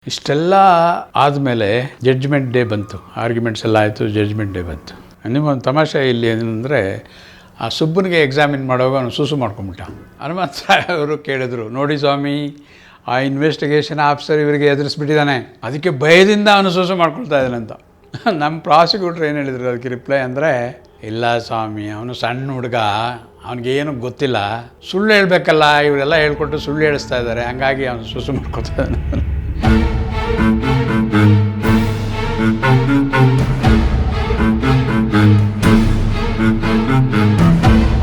ಇಷ್ಟೆಲ್ಲ ಆದಮೇಲೆ judgment day ಬಂತು. ಆರ್ಗ್ಯುಮೆಂಟ್ಸ್ ಎಲ್ಲ ಆಯಿತು, ಜಡ್ಜ್ಮೆಂಟ್ ಡೇ ಬಂತು. ನಿಮಗೊಂದು ತಮಾಷೆ ಇಲ್ಲಿ ಏನಂದರೆ, ಆ ಸುಬ್ಬನಿಗೆ ಎಕ್ಸಾಮಿನ್ ಮಾಡುವಾಗ ಅವನು ಸೂಸು ಮಾಡ್ಕೊಂಬಿಟ್ಟ. ಹನುಮಂತರಾಯ ಅವರು ಕೇಳಿದ್ರು, ನೋಡಿ ಸ್ವಾಮಿ, ಆ ಇನ್ವೆಸ್ಟಿಗೇಷನ್ ಆಫೀಸರ್ ಇವರಿಗೆ ಎದುರಿಸ್ಬಿಟ್ಟಿದ್ದಾನೆ, ಅದಕ್ಕೆ ಭಯದಿಂದ ಅವನು ಸೂಸು ಮಾಡ್ಕೊಳ್ತಾ ಇದ್ದಾನಂತ. ನಮ್ಮ ಪ್ರಾಸಿಕ್ಯೂಟ್ರ್ ಏನು ಹೇಳಿದ್ರು ಅದಕ್ಕೆ ರಿಪ್ಲೈ ಅಂದರೆ, ಇಲ್ಲ ಸ್ವಾಮಿ, ಅವನು ಸಣ್ಣ ಹುಡುಗ, ಅವನಿಗೇನು ಗೊತ್ತಿಲ್ಲ, ಸುಳ್ಳು ಹೇಳಬೇಕಲ್ಲ, ಇವರೆಲ್ಲ ಹೇಳ್ಕೊಟ್ಟು ಸುಳ್ಳು ಹೇಳಿಸ್ತಾ ಇದ್ದಾರೆ, ಹಂಗಾಗಿ ಅವನು ಸೂಸು ಮಾಡ್ಕೊಳ್ತಾ ಇದ್ದಾನೆ.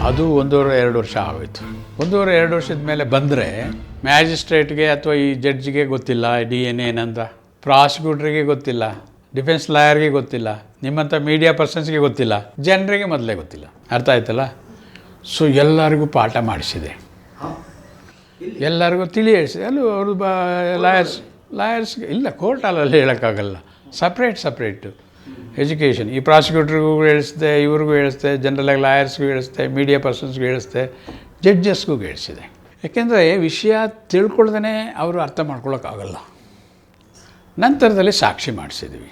ಅದು 1.5-2 ವರ್ಷ ಆಗೋಯ್ತು. 1.5-2 ವರ್ಷದ ಮೇಲೆ ಬಂದರೆ ಮ್ಯಾಜಿಸ್ಟ್ರೇಟ್ಗೆ ಅಥವಾ ಈ ಜಡ್ಜಿಗೆ ಗೊತ್ತಿಲ್ಲ DNA ಏನಂತ, ಪ್ರಾಸಿಕ್ಯೂಟ್ರಿಗೆ ಗೊತ್ತಿಲ್ಲ, ಡಿಫೆನ್ಸ್ ಲಾಯರ್ಗೆ ಗೊತ್ತಿಲ್ಲ, ನಿಮ್ಮಂಥ ಮೀಡಿಯಾ ಪರ್ಸನ್ಸ್ಗೆ ಗೊತ್ತಿಲ್ಲ, ಜನರಿಗೆ ಮೊದಲೇ ಗೊತ್ತಿಲ್ಲ. ಅರ್ಥ ಆಯ್ತಲ್ಲ? ಸೊ ಎಲ್ಲರಿಗೂ ಪಾಠ ಮಾಡಿಸಿದೆ, ಎಲ್ಲರಿಗೂ ತಿಳಿ ಹೇಳಿಸಿದೆ. ಅಲ್ಲೂ ಅವರು ಲಾಯರ್ಸ್ಗೆ ಇಲ್ಲ, ಕೋರ್ಟಲ್ಲಿ ಹೇಳೋಕ್ಕಾಗಲ್ಲ, ಸಪ್ರೇಟು ಎಜುಕೇಷನ್. ಈ ಪ್ರಾಸಿಕ್ಯೂಟ್ರಿಗೂ ಹೇಳಿಸ್ದೆ, ಇವ್ರಿಗೂ ಹೇಳಿಸ್ದೆ, ಜನರಲಾಗಿ ಲಾಯರ್ಸ್ಗೂ ಹೇಳಿಸ್ದೆ, ಮೀಡಿಯಾ ಪರ್ಸನ್ಸ್ಗೂ ಹೇಳಿಸ್ದೆ, ಜಡ್ಜಸ್ಗೂ ಹೇಳಿಸಿದೆ. ಯಾಕೆಂದರೆ ವಿಷಯ ತಿಳ್ಕೊಳ್ದೇ ಅವರು ಅರ್ಥ ಮಾಡ್ಕೊಳ್ಳೋಕ್ಕಾಗಲ್ಲ. ನಂತರದಲ್ಲಿ ಸಾಕ್ಷಿ ಮಾಡಿಸಿದ್ವಿ.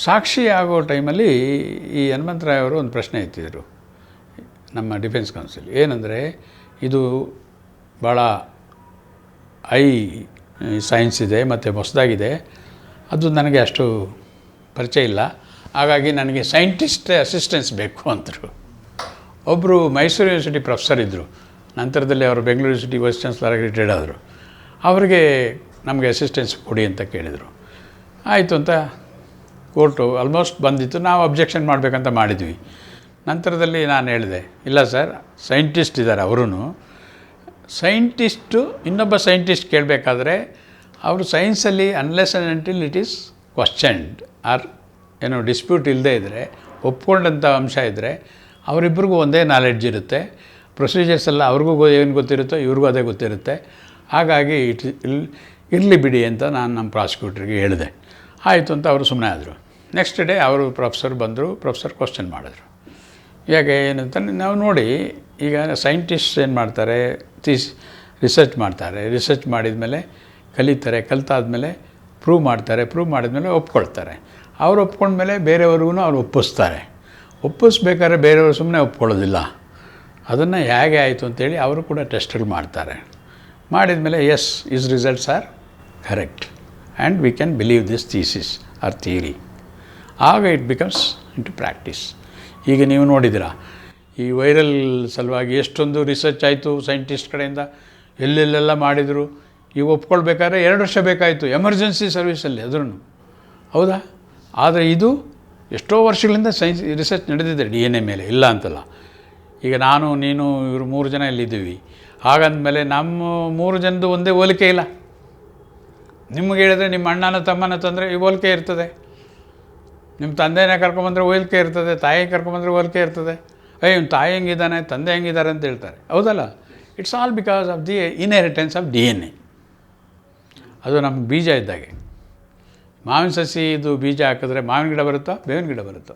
ಸಾಕ್ಷಿ ಆಗೋ ಟೈಮಲ್ಲಿ ಈ ಹನುಮಂತರಾಯ ಅವರು ಒಂದು ಪ್ರಶ್ನೆ ಎತ್ತಿದರು ನಮ್ಮ ಡಿಫೆನ್ಸ್ ಕೌನ್ಸಿಲ್. ಏನಂದರೆ, ಇದು ಭಾಳ ಹೈ ಸೈನ್ಸ್ ಇದೆ ಮತ್ತು ಹೊಸದಾಗಿದೆ, ಅದು ನನಗೆ ಅಷ್ಟು ಪರಿಚಯ ಇಲ್ಲ, ಹಾಗಾಗಿ ನನಗೆ ಸೈಂಟಿಸ್ಟ್ ಅಸಿಸ್ಟೆನ್ಸ್ ಬೇಕು ಅಂದರು. ಒಬ್ಬರು ಮೈಸೂರು ಯೂನಿವರ್ಸಿಟಿ ಪ್ರೊಫೆಸರ್ ಇದ್ದರು, ನಂತರದಲ್ಲಿ ಅವರು ಬೆಂಗಳೂರು ಯೂನಿವರ್ಸಿಟಿ ವೈಸ್ ಚಾನ್ಸಲರಾಗಿ ರಿಟೈರ್ಡ್ ಆದರು. ಅವರಿಗೆ ನಮಗೆ ಅಸಿಸ್ಟೆನ್ಸ್ ಕೊಡಿ ಅಂತ ಕೇಳಿದರು. ಆಯಿತು ಅಂತ ಕೋರ್ಟು ಆಲ್ಮೋಸ್ಟ್ ಬಂದಿತ್ತು. ನಾವು ಅಬ್ಜೆಕ್ಷನ್ ಮಾಡಬೇಕಂತ ಮಾಡಿದ್ವಿ. ನಂತರದಲ್ಲಿ ನಾನು ಹೇಳಿದೆ, ಇಲ್ಲ ಸರ್, ಸೈಂಟಿಸ್ಟ್ ಇದ್ದಾರೆ ಅವರೂ, ಸೈಂಟಿಸ್ಟು ಇನ್ನೊಬ್ಬ ಸೈಂಟಿಸ್ಟ್ ಕೇಳಬೇಕಾದ್ರೆ ಅವರು ಸೈನ್ಸಲ್ಲಿ unless and until it is questioned or ಏನೋ ಡಿಸ್ಪ್ಯೂಟ್ ಇಲ್ಲದೇ ಇದ್ದರೆ, ಒಪ್ಕೊಂಡಂಥ ಅಂಶ ಇದ್ದರೆ, ಅವರಿಬ್ಬರಿಗೂ ಒಂದೇ ನಾಲೆಡ್ಜ್ ಇರುತ್ತೆ, ಪ್ರೊಸೀಜರ್ಸ್ ಎಲ್ಲ ಅವ್ರಿಗೂ ಏನು ಗೊತ್ತಿರುತ್ತೋ ಇವ್ರಿಗೂ ಅದೇ ಗೊತ್ತಿರುತ್ತೆ. ಹಾಗಾಗಿ ಇರಲಿ ಬಿಡಿ ಅಂತ ನಾನು ನಮ್ಮ ಪ್ರಾಸಿಕ್ಯೂಟ್ರಿಗೆ ಹೇಳಿದೆ. ಆಯಿತು ಅಂತ ಅವರು ಸುಮ್ಮನೆ ಆದರು. ನೆಕ್ಸ್ಟ್ ಡೇ ಅವರು ಪ್ರೊಫೆಸರ್ ಬಂದರು. ಪ್ರೊಫೆಸರ್ ಕ್ವಶನ್ ಮಾಡಿದ್ರು, ಯಾಕೆ ಏನಂತ. ನಾವು ನೋಡಿ, ಈಗ ಸೈಂಟಿಸ್ಟ್ ಏನು ಮಾಡ್ತಾರೆ, ರಿಸರ್ಚ್ ಮಾಡ್ತಾರೆ, ರಿಸರ್ಚ್ ಮಾಡಿದ ಮೇಲೆ ಕಲಿತಾರೆ, ಕಲಿತಾದ್ಮೇಲೆ ಪ್ರೂವ್ ಮಾಡ್ತಾರೆ, ಪ್ರೂವ್ ಮಾಡಿದ್ಮೇಲೆ ಒಪ್ಕೊಳ್ತಾರೆ. ಅವ್ರು ಒಪ್ಕೊಂಡ್ಮೇಲೆ ಬೇರೆಯವ್ರಿಗೂ ಅವ್ರು ಒಪ್ಪಿಸ್ತಾರೆ. ಒಪ್ಪಿಸ್ಬೇಕಾದ್ರೆ ಬೇರೆಯವರು ಸುಮ್ಮನೆ ಒಪ್ಕೊಳ್ಳೋದಿಲ್ಲ. ಅದನ್ನು ಹೇಗೆ ಆಯಿತು ಅಂತೇಳಿ ಅವರು ಕೂಡ ಟೆಸ್ಟ್ಗಳು ಮಾಡ್ತಾರೆ. ಮಾಡಿದ ಮೇಲೆ yes, is results are correct and we can believe this thesis or theory. ಆಗ ಇಟ್ ಬಿಕಮ್ಸ್ ಇಂಟು ಪ್ರಾಕ್ಟೀಸ್. ಈಗ ನೀವು ನೋಡಿದ್ದೀರಾ, ಈ ವೈರಲ್ ಸಲುವಾಗಿ ಎಷ್ಟೊಂದು ರಿಸರ್ಚ್ ಆಯಿತು ಸೈಂಟಿಸ್ಟ್ ಕಡೆಯಿಂದ, ಎಲ್ಲೆಲ್ಲೆಲ್ಲ ಮಾಡಿದರು. ಈಗ ಒಪ್ಕೊಳ್ಬೇಕಾದ್ರೆ 2 ವರ್ಷ ಬೇಕಾಯಿತು ಎಮರ್ಜೆನ್ಸಿ ಸರ್ವಿಸಲ್ಲಿ ಅದ್ರೂ, ಹೌದಾ? ಆದರೆ ಇದು ಎಷ್ಟೋ ವರ್ಷಗಳಿಂದ ರಿಸರ್ಚ್ ನಡೆದಿದೆ DNA ಮೇಲೆ, ಇಲ್ಲ ಅಂತಲ್ಲ. ಈಗ ನಾನು, ನೀನು, ಇವರು 3 ಜನ ಇಲ್ಲಿದ್ದೀವಿ. ಹಾಗಂದಮೇಲೆ ನಮ್ಮ 3 ಜನದ್ದು ಒಂದೇ ಹೋಲಿಕೆ ಇಲ್ಲ. ನಿಮಗೆ ಹೇಳಿದ್ರೆ ನಿಮ್ಮ ಅಣ್ಣನ ತಮ್ಮನ ತಂದರೆ ಈ ಹೋಲಿಕೆ ಇರ್ತದೆ, ನಿಮ್ಮ ತಂದೆನೇ ಕರ್ಕೊಂಬಂದರೆ ಹೋಲಿಕೆ ಇರ್ತದೆ, ತಾಯಿ ಕರ್ಕೊಂಬಂದರೆ ಹೋಲಿಕೆ ಇರ್ತದೆ. ಇವ್ನು ತಾಯಿ ಹೆಂಗಿದ್ದಾನೆ, ತಂದೆ ಹೆಂಗಿದ್ದಾರೆ ಅಂತ ಹೇಳ್ತಾರೆ, ಹೌದಲ್ಲ? It's all because of the inheritance of DNA. ಅದು ನಮ್ಗೆ ಬೀಜ ಇದ್ದಾಗೆ. ಮಾವಿನ ಸಸಿ ಇದು ಬೀಜ ಹಾಕಿದ್ರೆ ಮಾವಿನ ಗಿಡ ಬರುತ್ತೋ, ಬೇವಿನ ಗಿಡ ಬರುತ್ತೋ?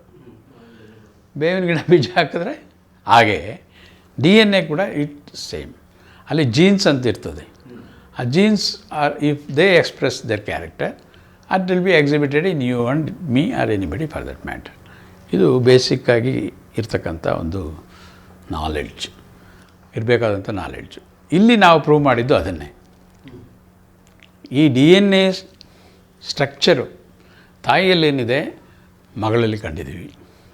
ಬೇವಿನ ಗಿಡ ಬೀಜ ಹಾಕಿದ್ರೆ ಹಾಗೆ DNA ಕೂಡ ಇಟ್ ಸೇಮ್. ಅಲ್ಲಿ ಜೀನ್ಸ್ ಅಂತ ಇರ್ತದೆ. ಆ genes or if they express their character, it will be exhibited in you and me or anybody for that matter. ಇದು ಬೇಸಿಕ್ಕಾಗಿ ಇರ್ತಕ್ಕಂಥ ಒಂದು ನಾಲೆಡ್ಜ್, ಇರಬೇಕಾದಂಥ ನಾಲೆಡ್ಜು. ಇಲ್ಲಿ ನಾವು ಪ್ರೂವ್ ಮಾಡಿದ್ದು ಅದನ್ನೇ. ಈ DNA ಸ್ಟ್ರಕ್ಚರು ತಾಯಿಯಲ್ಲೇನಿದೆ ಮಗಳಲ್ಲಿ ಕಂಡಿದ್ದೀವಿ,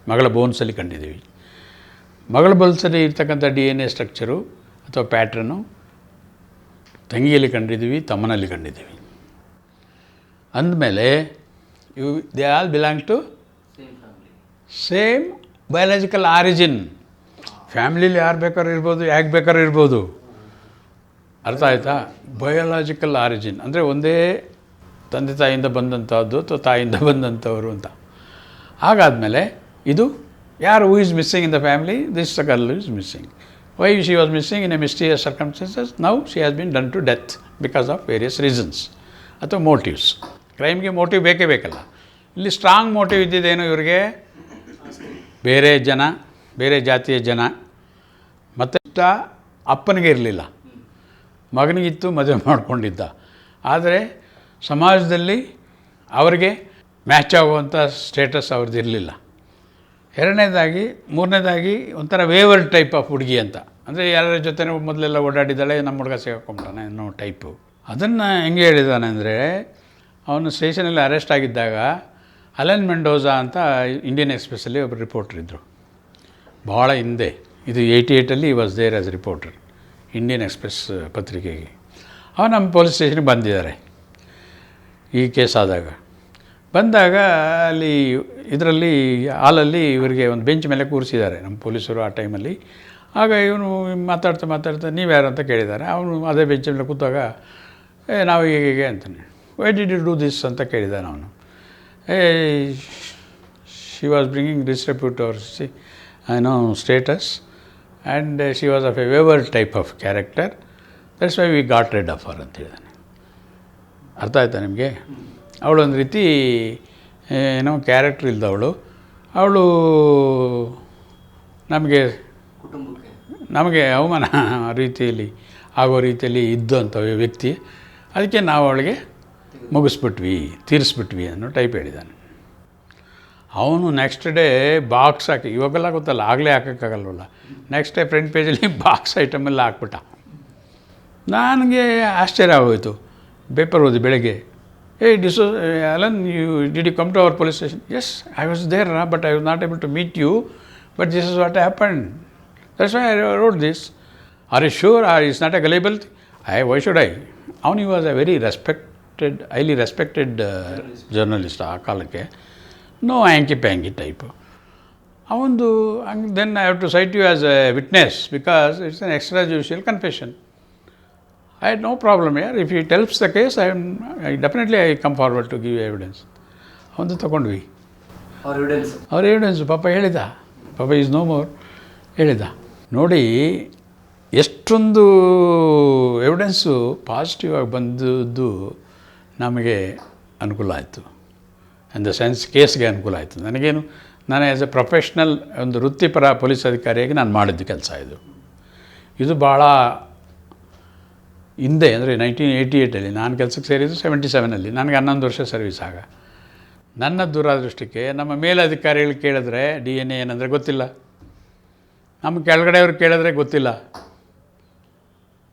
ಮಗಳ ಬೋನ್ಸಲ್ಲಿ ಕಂಡಿದ್ದೀವಿ. ಮಗಳ ಬೋನ್ಸಲ್ಲಿ ಇರ್ತಕ್ಕಂಥ DNA ಸ್ಟ್ರಕ್ಚರು ಅಥವಾ ಪ್ಯಾಟ್ರನ್ನು ತಂಗಿಯಲ್ಲಿ ಕಂಡಿದ್ದೀವಿ, ತಮ್ಮನಲ್ಲಿ ಕಂಡಿದ್ದೀವಿ. ಅಂದಮೇಲೆ they all belong to same biological origin. ಫ್ಯಾಮಿಲೀಲಿ ಯಾರು ಬೇಕಾದ್ರೂ ಇರ್ಬೋದು, ಯಾಕೆ ಬೇಕಾದ್ರೂ ಇರ್ಬೋದು. ಅರ್ಥ ಆಯಿತಾ? ಬಯಾಲಜಿಕಲ್ ಆರಿಜಿನ್ ಅಂದರೆ ಒಂದೇ ತಂದೆ ತಾಯಿಯಿಂದ ಬಂದಂಥದ್ದು ಅಥವಾ ತಾಯಿಯಿಂದ ಬಂದಂಥವರು ಅಂತ. ಹಾಗಾದಮೇಲೆ ಇದು ಯಾರು who is missing in the family, this girl is missing. Why she was missing in a mysterious circumstances, now she has been done to death because of various reasons ಅಥವಾ ಮೋಟಿವ್ಸ್. ಕ್ರೈಮ್ಗೆ ಮೋಟಿವ್ ಬೇಕೇ ಬೇಕಲ್ಲ. ಇಲ್ಲಿ strong motive ಇದ್ದಿದ್ದೇನು ಇವರಿಗೆ, ಬೇರೆ ಜಾತಿಯ ಜನ, ಮತ್ತು ಅಪ್ಪನಿಗೆ ಇರಲಿಲ್ಲ, ಮಗನಿಗಿತ್ತು, ಮದುವೆ ಮಾಡ್ಕೊಂಡಿದ್ದ. ಆದರೆ ಸಮಾಜದಲ್ಲಿ ಅವರಿಗೆ ಮ್ಯಾಚ್ ಆಗುವಂಥ ಸ್ಟೇಟಸ್ ಅವ್ರದ್ದು ಇರಲಿಲ್ಲ. ಮೂರನೇದಾಗಿ ಒಂಥರ ವೇವರ್ ಟೈಪ್ ಆಫ್ ಹುಡುಗಿ ಅಂತ, ಅಂದರೆ ಯಾರ ಜೊತೆ ಮೊದಲೆಲ್ಲ ಓಡಾಡಿದ್ದಾಳೆ, ನಮ್ಮ ಹುಡುಗ ಸಿಗಾಕೊಂಬಿಟ್ಟಾನೆ ಅನ್ನೋ ಟೈಪು. ಅದನ್ನು ಹೆಂಗೆ ಹೇಳಿದ್ದಾನೆ ಅಂದರೆ, ಅವನು ಸ್ಟೇಷನಲ್ಲಿ ಅರೆಸ್ಟ್ ಆಗಿದ್ದಾಗ ಅಲೆನ್ ಮೆಂಡೋಜಾ ಅಂತ ಇಂಡಿಯನ್ ಎಕ್ಸ್‌ಪ್ರೆಸ್ಸಲ್ಲಿ ಒಬ್ಬರು ರಿಪೋರ್ಟ್ರ್ ಇದ್ದರು, ಭಾಳ ಹಿಂದೆ. ಇದು 88 ಈ was there as reporter Indian Express ಪತ್ರಿಕೆಗೆ. ಅವನು ನಮ್ಮ ಪೊಲೀಸ್ ಸ್ಟೇಷನ್ಗೆ ಬಂದಿದ್ದಾರೆ ಈ ಕೇಸ್ ಆದಾಗ. ಬಂದಾಗ ಅಲ್ಲಿ ಇದರಲ್ಲಿ ಹಾಲಲ್ಲಿ ಇವರಿಗೆ ಒಂದು ಬೆಂಚ್ ಮೇಲೆ ಕೂರಿಸಿದ್ದಾರೆ ನಮ್ಮ ಪೊಲೀಸರು ಆ ಟೈಮಲ್ಲಿ. ಆಗ ಇವನು ಮಾತಾಡ್ತಾ ನೀವು ಯಾರು ಅಂತ ಕೇಳಿದ್ದಾರೆ. ಅವನು ಅದೇ ಬೆಂಚ್ ಮೇಲೆ ಕೂತಾಗ ನಾವು ಹೀಗೆ ಅಂತಾನೆ. Why did you do this ಅಂತ ಕೇಳಿದ್ದಾನೆ ಅವನು. She was bringing disrepute our status and she was of a waver type of character, that's why we got rid of her ಅಂತ ಹೇಳಿದಾನೆ. ಅರ್ಥ ಆಯ್ತಾ ನಿಮಗೆ? ಅವಳೊಂದು ರೀತಿ ಕ್ಯಾರೆಕ್ಟರ್ ಇಲ್ದವಳು. ಅವಳು ನಮಗೆ ಅವಮಾನ ರೀತಿಯಲ್ಲಿ ಆಗೋ ರೀತಿಯಲ್ಲಿ ಇದ್ದಂಥ ವ್ಯಕ್ತಿ. ಅದಕ್ಕೆ ನಾವು ಅವಳಿಗೆ ತೀರಿಸ್ಬಿಟ್ವಿ ಅನ್ನೋ ಟೈಪ್ ಹೇಳಿದ್ದಾನೆ. ಅವನು ನೆಕ್ಸ್ಟ್ ಡೇ ಬಾಕ್ಸ್ ಹಾಕಿ, ಇವಾಗೆಲ್ಲ ಗೊತ್ತಲ್ಲ, ಆಗಲೇ ಹಾಕೋಕ್ಕಾಗಲ್ವಲ್ಲ, ನೆಕ್ಸ್ಟ್ ಡೇ ಫ್ರಂಟ್ ಪೇಜಲ್ಲಿ ಬಾಕ್ಸ್ ಐಟಮೆಲ್ಲ ಹಾಕ್ಬಿಟ್ಟ. ನನಗೆ ಆಶ್ಚರ್ಯ ಆಗೋಯಿತು. ಪೇಪರ್ ಓದಿ ಬೆಳಗ್ಗೆ, Alan, did you come to our police station? Yes, I was there, but I was not able to meet you, but this is what happened, that's why I wrote this. Are you sure? Is not a gullible? Why should I? ಅವನು was a very highly respected journalist ಆ ಕಾಲಕ್ಕೆ. No hanky ಪ್ಯಾಂಕಿ type ಅವಂದು. Then I have to cite you as a witness because it's an extra judicial confession. I had no problem here. If it helps the case, I definitely come forward to give evidence. ಅವಂದು ತಗೊಂಡ್ವಿ ಅವ್ರ evidence. ಪಾಪ ಹೇಳಿದ, ಪಾಪ is no more, ಹೇಳಿದ. ನೋಡಿ ಎಷ್ಟೊಂದು evidence positive ಆಗಿ ಬಂದದ್ದು ನಮಗೆ ಅನುಕೂಲ ಆಯಿತು. ಇನ್ ದ ಸೆನ್ಸ್ ಕೇಸ್ಗೆ ಅನುಕೂಲ ಆಯಿತು. ನನಗೇನು, ನಾನು ಆ್ಯಸ್ ಎ ಪ್ರೊಫೆಷ್ನಲ್ ಒಂದು ವೃತ್ತಿಪರ ಪೊಲೀಸ್ ಅಧಿಕಾರಿಯಾಗಿ ನಾನು ಮಾಡಿದ್ದು ಕೆಲಸ ಇದು ಭಾಳ ಹಿಂದೆ, ಅಂದರೆ 1988 ನಾನು ಕೆಲಸಕ್ಕೆ ಸೇರಿದ್ದು 77 ನನಗೆ 11 ವರ್ಷ ಸರ್ವಿಸ್. ಆಗ ನನ್ನ ದುರಾದೃಷ್ಟಕ್ಕೆ ನಮ್ಮ ಮೇಲಧಿಕಾರಿಗಳು ಕೇಳಿದ್ರೆ DNA ಏನಂದರೆ ಗೊತ್ತಿಲ್ಲ, ನಮ್ಮ ಕೆಳಗಡೆಯವ್ರು ಕೇಳಿದ್ರೆ ಗೊತ್ತಿಲ್ಲ.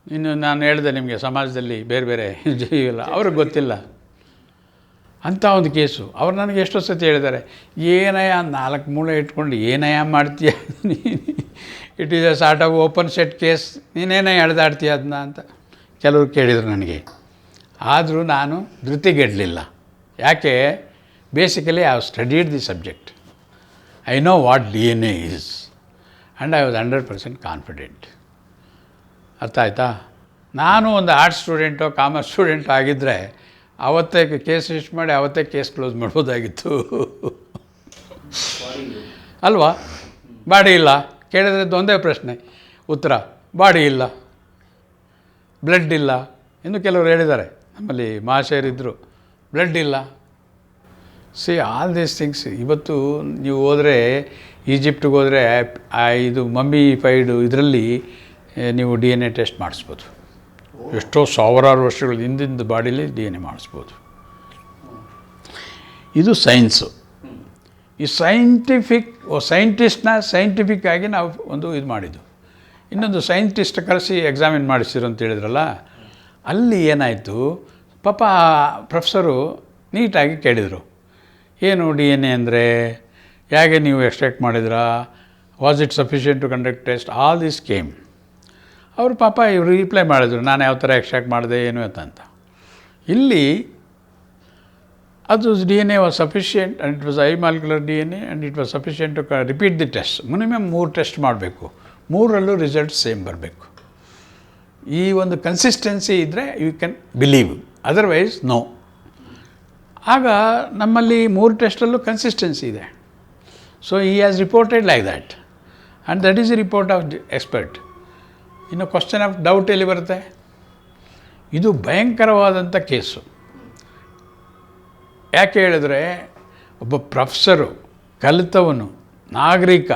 ಇನ್ನು ನಾನು ಹೇಳಿದೆ ನಿಮಗೆ, ಸಮಾಜದಲ್ಲಿ ಬೇರೆ ಇಲ್ಲ, ಅವ್ರಿಗೆ ಗೊತ್ತಿಲ್ಲ ಅಂಥ ಒಂದು ಕೇಸು. ಅವ್ರು ನನಗೆ ಎಷ್ಟೋ ಸತಿ ಹೇಳಿದ್ದಾರೆ, ಏನಯ್ಯ 4 ಮೂಳೆ ಇಟ್ಕೊಂಡು ಏನಯ್ಯ ಮಾಡ್ತೀಯ, it is a sort of open shut case, ನೀನೇನೇ ಎಳೆದಾಡ್ತೀಯ ಅದನ್ನ ಅಂತ ಕೆಲವರು ಕೇಳಿದರು ನನಗೆ. ಆದರೂ ನಾನು ಧೃತಿಗೆಡಲಿಲ್ಲ. ಯಾಕೆ? Basically I have studied the subject. I know what DNA is and I was 100% confident. ಅರ್ಥ ಆಯ್ತಾ? ನಾನು ಒಂದು ಆರ್ಟ್ಸ್ ಸ್ಟೂಡೆಂಟೋ ಕಾಮರ್ಸ್ ಸ್ಟೂಡೆಂಟೋ ಆಗಿದ್ದರೆ ಅವತ್ತೇ ಕೇಸ್ ರಿಜಿಸ್ಟರ್ ಮಾಡಿ ಅವತ್ತೇ ಕೇಸ್ ಕ್ಲೋಸ್ ಮಾಡ್ಬೋದಾಗಿತ್ತು ಅಲ್ವಾ? ಬಾಡಿ ಇಲ್ಲ ಕೇಳಿದ್ರೆ ಒಂದೇ ಪ್ರಶ್ನೆ, ಉತ್ತರ ಬಾಡಿ ಇಲ್ಲ, ಬ್ಲಡ್ ಇಲ್ಲ. ಇನ್ನು ಕೆಲವರು ಹೇಳಿದ್ದಾರೆ, ನಮ್ಮಲ್ಲಿ ಮಹಾಶಯರಿದ್ದರು, ಬ್ಲಡ್ ಇಲ್ಲ. All these things. ಇವತ್ತು ನೀವು ಹೋದರೆ, ಈಜಿಪ್ಟಿಗೆ ಹೋದರೆ ಇದು ಮಮ್ಮಿಫೈಡು ಇದರಲ್ಲಿ ನೀವು DNA ಟೆಸ್ಟ್ ಮಾಡಿಸ್ಬೋದು. ಎಷ್ಟೋ ಸಾವಿರಾರು ವರ್ಷಗಳ ಹಿಂದಿಂದ ಬಾಡಿಲಿ DNA ಮಾಡಿಸ್ಬೋದು. ಇದು ಸೈನ್ಸು. ಈ ಸೈಂಟಿಫಿಕ್ ಆಗಿ ನಾವು ಒಂದು ಇದು ಮಾಡಿದ್ದು. ಇನ್ನೊಂದು ಸೈಂಟಿಸ್ಟ್ ಕರೆಸಿ ಎಕ್ಸಾಮಿನ್ ಮಾಡಿಸಿರು ಅಂತ ಹೇಳಿದ್ರಲ್ಲ, ಅಲ್ಲಿ ಏನಾಯಿತು, ಪಾಪ ಪ್ರೊಫೆಸರು ನೀಟಾಗಿ ಕೇಳಿದರು, ಏನು DNA ಅಂದರೆ, ಹೇಗೆ ನೀವು ಎಕ್ಸ್ಟ್ರಾಕ್ಟ್ ಮಾಡಿದ್ರಾ, was it sufficient to conduct test, all this came. ಅವರು ಪಾಪ ಇವರು ರಿಪ್ಲೈ ಮಾಡಿದ್ರು, ನಾನು ಯಾವ ಥರ ಎಕ್ಸ್ಟ್ರಾಕ್ಟ್ ಮಾಡಿದೆ ಏನು ಅಂತ. ಇಲ್ಲಿ ಅದು DNA was sufficient and it was high molecular DNA and it was sufficient to repeat the test. Minimum 3 test ಮಾಡಬೇಕು, 3ರಲ್ಲೂ ರಿಸಲ್ಟ್ ಸೇಮ್ ಬರಬೇಕು. ಈ ಒಂದು ಕನ್ಸಿಸ್ಟೆನ್ಸಿ ಇದ್ದರೆ you can believe, otherwise no. ಆಗ ನಮ್ಮಲ್ಲಿ 3 ಟೆಸ್ಟಲ್ಲೂ ಕನ್ಸಿಸ್ಟೆನ್ಸಿ ಇದೆ. ಸೊ ಈ has reported like that and that is the report of expert. ಇನ್ನು ಕ್ವಶ್ಚನ್ ಆಫ್ ಡೌಟ್ ಎಲ್ಲಿ ಬರುತ್ತೆ? ಇದು ಭಯಂಕರವಾದಂಥ ಕೇಸು. ಯಾಕೆ ಹೇಳಿದ್ರೆ, ಒಬ್ಬ ಪ್ರೊಫೆಸರು, ಕಲಿತವನು, ನಾಗರಿಕ,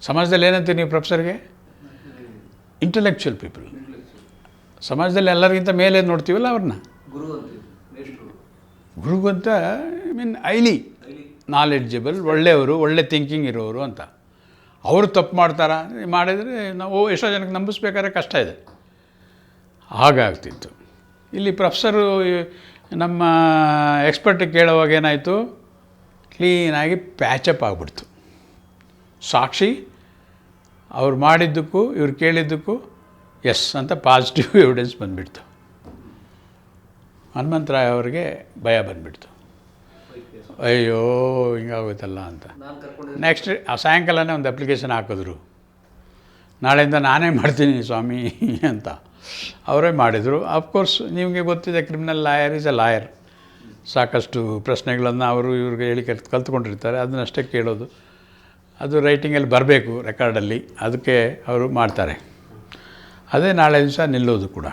ಸಮಾಜದಲ್ಲಿ ಏನಂತೀವಿ ನೀವು ಪ್ರೊಫೆಸರ್ಗೆ? Intellectual people. ಸಮಾಜದಲ್ಲಿ ಎಲ್ಲರಿಗಿಂತ ಮೇಲೆ ನೋಡ್ತೀವಲ್ಲ ಅವ್ರನ್ನ, ಗುರುಗಂತ ಐ ಮೀನ್ ಹೈಲಿ ನಾಲೆಡ್ಜಬಲ್, ಒಳ್ಳೆಯವರು, ಒಳ್ಳೆ ಥಿಂಕಿಂಗ್ ಇರೋರು ಅಂತ. ಅವರು ತಪ್ಪು ಮಾಡಿದರೆ ನಾವು ಎಷ್ಟೋ ಜನಕ್ಕೆ ನಂಬಿಸ್ಬೇಕಾದ್ರೆ ಕಷ್ಟ ಇದೆ. ಹಾಗಾಗ್ತಿತ್ತು. ಇಲ್ಲಿ ಪ್ರೊಫೆಸರು ನಮ್ಮ ಎಕ್ಸ್ಪರ್ಟಿಗೆ ಕೇಳೋವಾಗ ಏನಾಯಿತು, ಕ್ಲೀನಾಗಿ ಪ್ಯಾಚಪ್ ಆಗಿಬಿಡ್ತು. ಸಾಕ್ಷಿ ಅವ್ರು ಮಾಡಿದ್ದಕ್ಕೂ ಇವ್ರು ಕೇಳಿದ್ದಕ್ಕೂ ಎಸ್ ಅಂತ ಪಾಸಿಟಿವ್ ಎವಿಡೆನ್ಸ್ ಬಂದುಬಿಡ್ತು. ಹನುಮಂತರಾಯ ಅವ್ರಿಗೆ ಭಯ ಬಂದುಬಿಡ್ತು, ಅಯ್ಯೋ ಹಿಂಗಾಗೋಯ್ತಲ್ಲ ಅಂತ. ನೆಕ್ಸ್ಟ್ ಆ ಸಾಯಂಕಾಲನೇ ಒಂದು ಅಪ್ಲಿಕೇಶನ್ ಹಾಕಿದ್ರು, ನಾಳೆಯಿಂದ ನಾನೇ ಮಾಡ್ತೀನಿ ಸ್ವಾಮಿ ಅಂತ. ಅವರೇ ಮಾಡಿದರು. ಅಫ್ಕೋರ್ಸ್ ನಿಮಗೆ ಗೊತ್ತಿದೆ, criminal lawyer is A lawyer. ಸಾಕಷ್ಟು ಪ್ರಶ್ನೆಗಳನ್ನು ಅವರು ಇವ್ರಿಗೆ ಹೇಳಿ ಕಲ್ತ್ಕೊಂಡಿರ್ತಾರೆ, ಅದನ್ನಷ್ಟೇ ಕೇಳೋದು. ಅದು ರೈಟಿಂಗಲ್ಲಿ ಬರಬೇಕು, ರೆಕಾರ್ಡಲ್ಲಿ, ಅದಕ್ಕೆ ಅವರು ಮಾಡ್ತಾರೆ. ಅದೇ ನಾಳೆ ದಿವಸ ನಿಲ್ಲೋದು ಕೂಡ.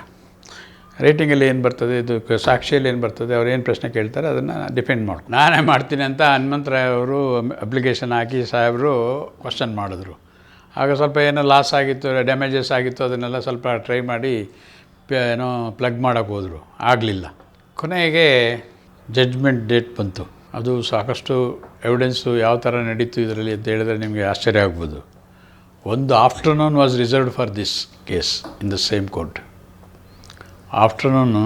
ರೈಟಿಂಗಲ್ಲಿ ಏನು ಬರ್ತದೆ, ಇದು ಸಾಕ್ಷಿಯಲ್ಲಿ ಏನು ಬರ್ತದೆ, ಅವ್ರು ಏನು ಪ್ರಶ್ನೆ ಕೇಳ್ತಾರೆ ಅದನ್ನು ಡಿಪೆಂಡ್ ಮಾಡ್ಕೊಂಡು ನಾನೇ ಮಾಡ್ತೀನಿ ಅಂತ ಹನುಮಂತರಾಯ್ ಅವರು ಅಪ್ಲಿಕೇಶನ್ ಹಾಕಿ ಸಾಹೇಬರು ಕ್ವಶನ್ ಮಾಡಿದ್ರು. ಆಗ ಸ್ವಲ್ಪ ಏನೋ ಲಾಸ್ ಆಗಿತ್ತು, ಡ್ಯಾಮೇಜಸ್ ಆಗಿತ್ತು, ಅದನ್ನೆಲ್ಲ ಸ್ವಲ್ಪ ಟ್ರೈ ಮಾಡಿ ಏನೋ ಪ್ಲಗ್ ಮಾಡೋಕ್ಕೆ ಹೋದರು, ಆಗಲಿಲ್ಲ. ಕೊನೆಗೆ ಜಡ್ಜ್ಮೆಂಟ್ ಡೇಟ್ ಬಂತು. ಅದು ಸಾಕಷ್ಟು ಎವಿಡೆನ್ಸು ಯಾವ ಥರ ನಡೀತು ಇದರಲ್ಲಿ ಅಂತ ಹೇಳಿದ್ರೆ ನಿಮಗೆ ಆಶ್ಚರ್ಯ ಆಗ್ಬೋದು. ಒಂದು afternoon was reserved for this case in the same court. Afternoon